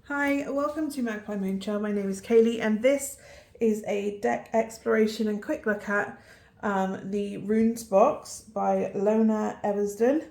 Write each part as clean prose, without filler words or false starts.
Hi, welcome to Magpie Moonchild. My name is Kayleigh, and this is a deck exploration and quick look at the Runes box by Lona Eversden.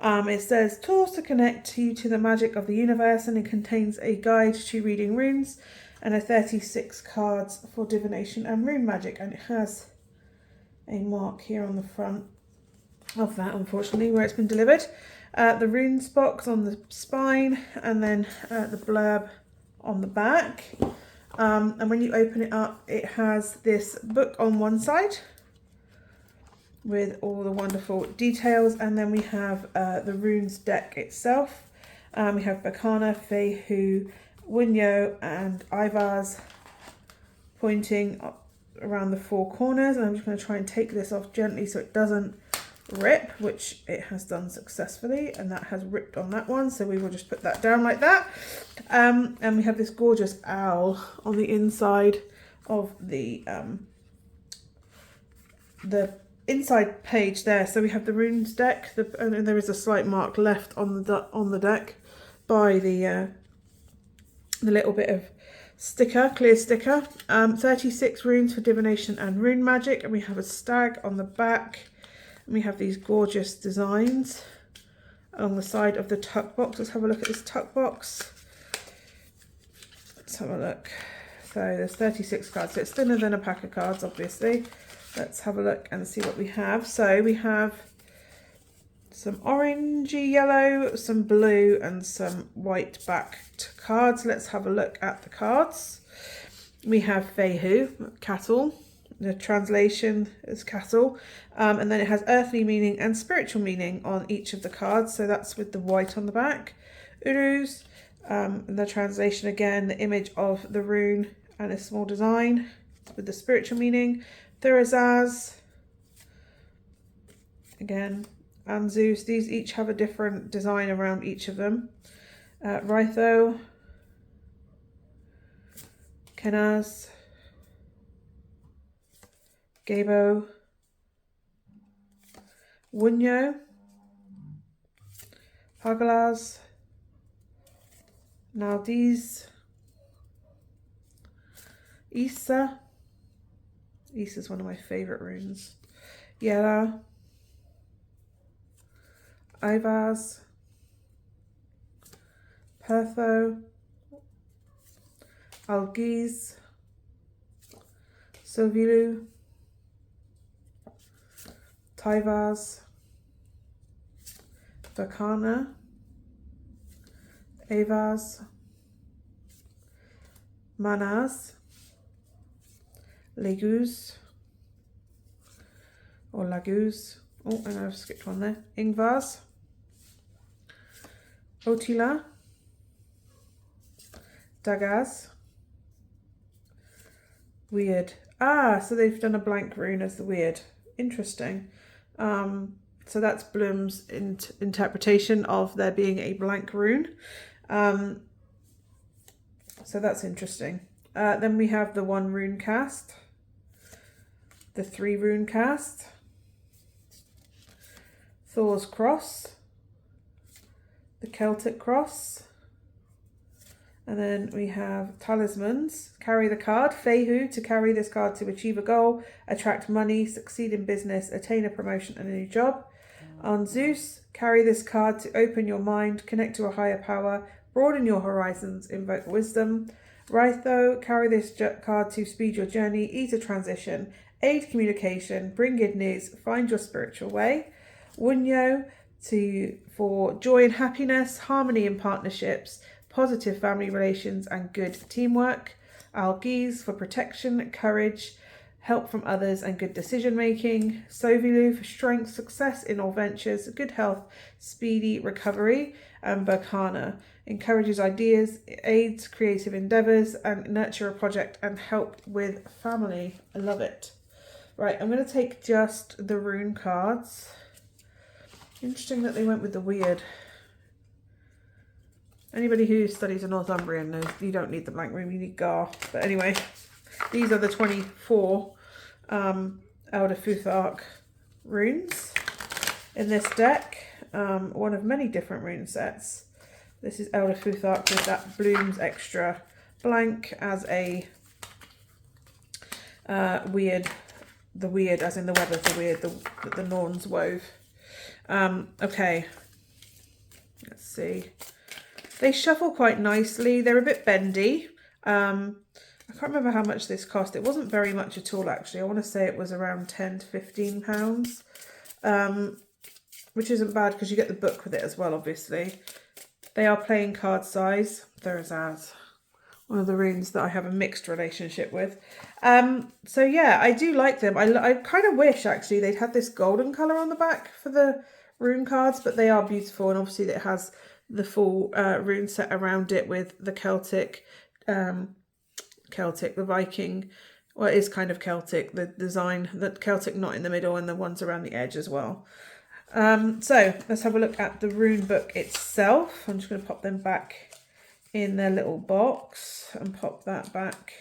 It says tools to connect you to the magic of the universe, and it contains a guide to reading runes and a 36 cards for divination and rune magic, and it has a mark here on the front of that, unfortunately, where it's been delivered. The runes box on the spine, and then the blurb on the back. And when you open it up, it has this book on one side with all the wonderful details, and then we have the runes deck itself. We have Bakana, Fehu, Wunyo, and Ivars pointing around the four corners, and I'm just going to try and take this off gently so it doesn't rip, which it has done successfully, and that has ripped on that one, so we will just put that down like that. And we have this gorgeous owl on the inside of the inside page there. So we have the runes deck, and there is a slight mark left on the deck by the little bit of sticker, clear sticker. 36 runes for divination and rune magic, and we have a stag on the back. And we have these gorgeous designs along the side of the tuck box. Let's have a look at this tuck box. Let's have a look. So there's 36 cards. So it's thinner than a pack of cards, obviously. Let's have a look and see what we have. So we have some orangey yellow, some blue, and some white backed cards. Let's have a look at the cards. We have Fehu, cattle. The translation is cattle, and then it has earthly meaning and spiritual meaning on each of the cards, so that's with the white on the back. Urus, the translation again, the image of the rune and a small design with the spiritual meaning. Thurazaz, again, and Zeus. These each have a different design around each of them. Rytho, Kenaz, Gabo, Wunyo, Hagalaz, Naldiz, Issa. Issa is one of my favourite runes. Yera, Ivaz, Pertho, Algiz, Sovilu, Tivaz, Bakana, Avaz, Manaz, Leguz, or Laguz. Oh, and I've skipped one there. Ingvaz, Otila, Dagaz, Weird. Ah, so they've done a blank rune as the weird. Interesting. So that's Bloom's interpretation of there being a blank rune. So that's interesting. Then we have the 1 rune cast, the 3 rune cast, Thor's cross, the Celtic cross, and then we have talismans. Carry the card. Fehu, to carry this card to achieve a goal, attract money, succeed in business, attain a promotion and a new job. On Zeus, carry this card to open your mind, connect to a higher power, broaden your horizons, invoke wisdom. Rytho, carry this card to speed your journey, ease a transition, aid communication, bring good news, find your spiritual way. Wunyo, for joy and happiness, harmony in partnerships, positive family relations, and good teamwork. Algiz, for protection, courage, help from others, and good decision making. Sovilu, for strength, success in all ventures, good health, speedy recovery. And Bakana, encourages ideas, aids creative endeavours, and nurture a project and help with family. I love it. Right, I'm going to take just the rune cards. Interesting that they went with the weird. Anybody who studies a Northumbrian knows you don't need the blank rune, you need Gar. But anyway, these are the 24 Elder Futhark runes in this deck. One of many different rune sets. This is Elder Futhark with that Blooms Extra blank as a weird, the weird as in the web of the weird that the Norns wove. Okay, let's see. They shuffle quite nicely. They're a bit bendy. I can't remember how much this cost. It wasn't very much at all, actually. I want to say it was around £10 to £15, which isn't bad because you get the book with it as well, obviously. They are playing card size. Therazaz, one of the runes that I have a mixed relationship with. So yeah, I do like them. I kind of wish, actually, they'd had this golden colour on the back for the rune cards, but they are beautiful. And obviously it has the full rune set around it with the Celtic, the Viking, well, it is kind of Celtic, the design, the Celtic knot in the middle and the ones around the edge as well. So let's have a look at the rune book itself. I'm just going to pop them back in their little box and pop that back.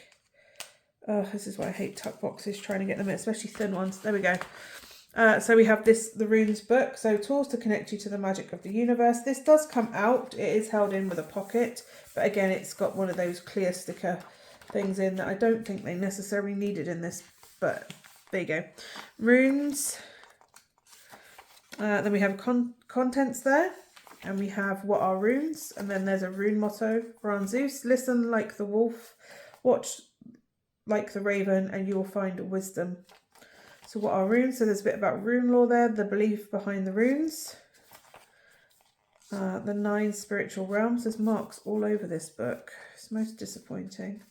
Oh, this is why I hate tuck boxes, trying to get them in, especially thin ones. There we go. So we have the runes book. So tools to connect you to the magic of the universe. This does come out. It is held in with a pocket, but again, it's got one of those clear sticker things in that I don't think they necessarily needed in this, but there you go. Runes. Then we have contents there, and we have what are runes, and then there's a rune motto. Ran Zeus, listen like the wolf, watch like the raven, and you will find wisdom. So what are runes? So there's a bit about rune lore there, the belief behind the runes. The 9 spiritual realms. There's marks all over this book. It's most disappointing.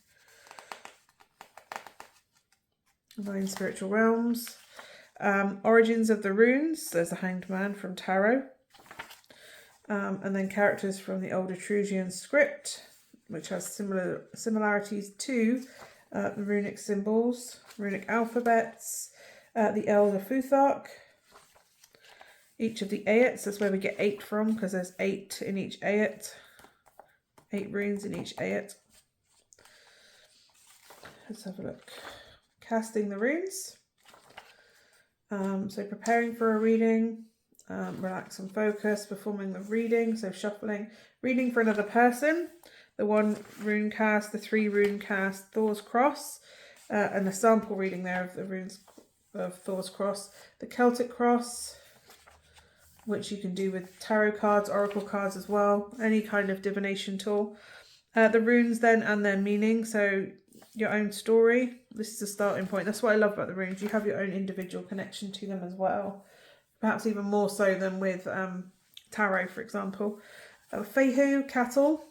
9 spiritual realms. Origins of the runes. There's a hanged man from tarot. And then characters from the old Etruscan script, which has similarities to the runic symbols, runic alphabets, the Elder Futhark, each of the ayats. That's where we get 8 from, because there's 8 in each ayat. 8 runes in each ayat. Let's have a look. Casting the runes. So preparing for a reading, relax and focus, performing the reading, so shuffling, reading for another person, the 1 rune cast, the 3 rune cast, Thor's Cross, and the sample reading there of the runes of Thor's Cross, the Celtic Cross, which you can do with tarot cards, oracle cards as well, any kind of divination tool. The runes then and their meaning, so your own story. This is a starting point. That's what I love about the runes. You have your own individual connection to them as well. Perhaps even more so than with tarot, for example. Fehu, cattle.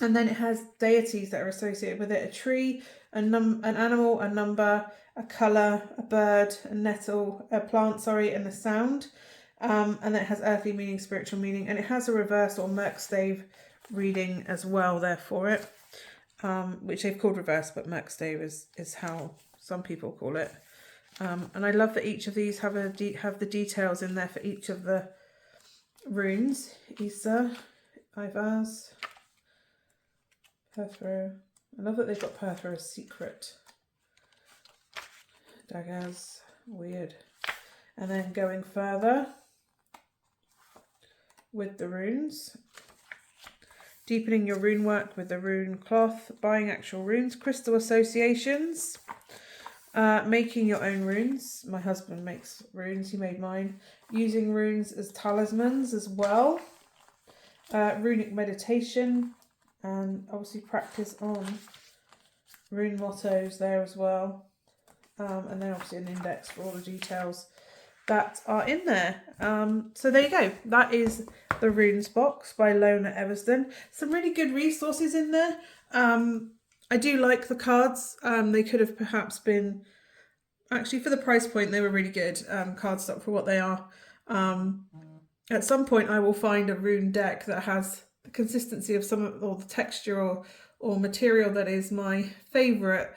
And then it has deities that are associated with it. A tree, an animal, a number, a colour, a bird, a nettle, a plant, and a sound. And then it has earthly meaning, spiritual meaning. And it has a reverse or Merkstave reading as well there for it. Which they've called reverse, but Merkstave is how some people call it. And I love that each of these have the details in there for each of the runes. Isa, Ivaz, Perthro. I love that they've got Perthro's secret. Dagaz, weird. And then going further with the runes. Deepening your rune work with the rune cloth, buying actual runes, crystal associations, making your own runes. My husband makes runes, he made mine. Using runes as talismans as well. Runic meditation, and obviously practice on rune mottos there as well. And then obviously an index for all the details that are in there. So there you go. That is the Runes box by Lona Eversden. Some really good resources in there. I do like the cards. They could have perhaps been, actually for the price point, they were really good cardstock for what they are. At some point I will find a rune deck that has the consistency of or the texture or material that is my favourite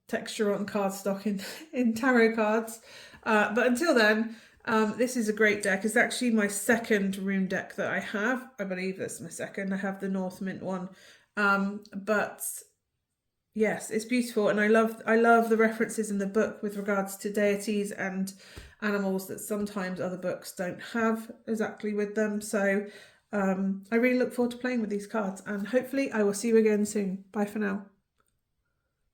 texture on cardstock in tarot cards. But until then, this is a great deck. It's actually my second rune deck that I have. I believe that's my second. I have the North Mint one. But yes, it's beautiful. And I love the references in the book with regards to deities and animals that sometimes other books don't have exactly with them. So I really look forward to playing with these cards, and hopefully I will see you again soon. Bye for now.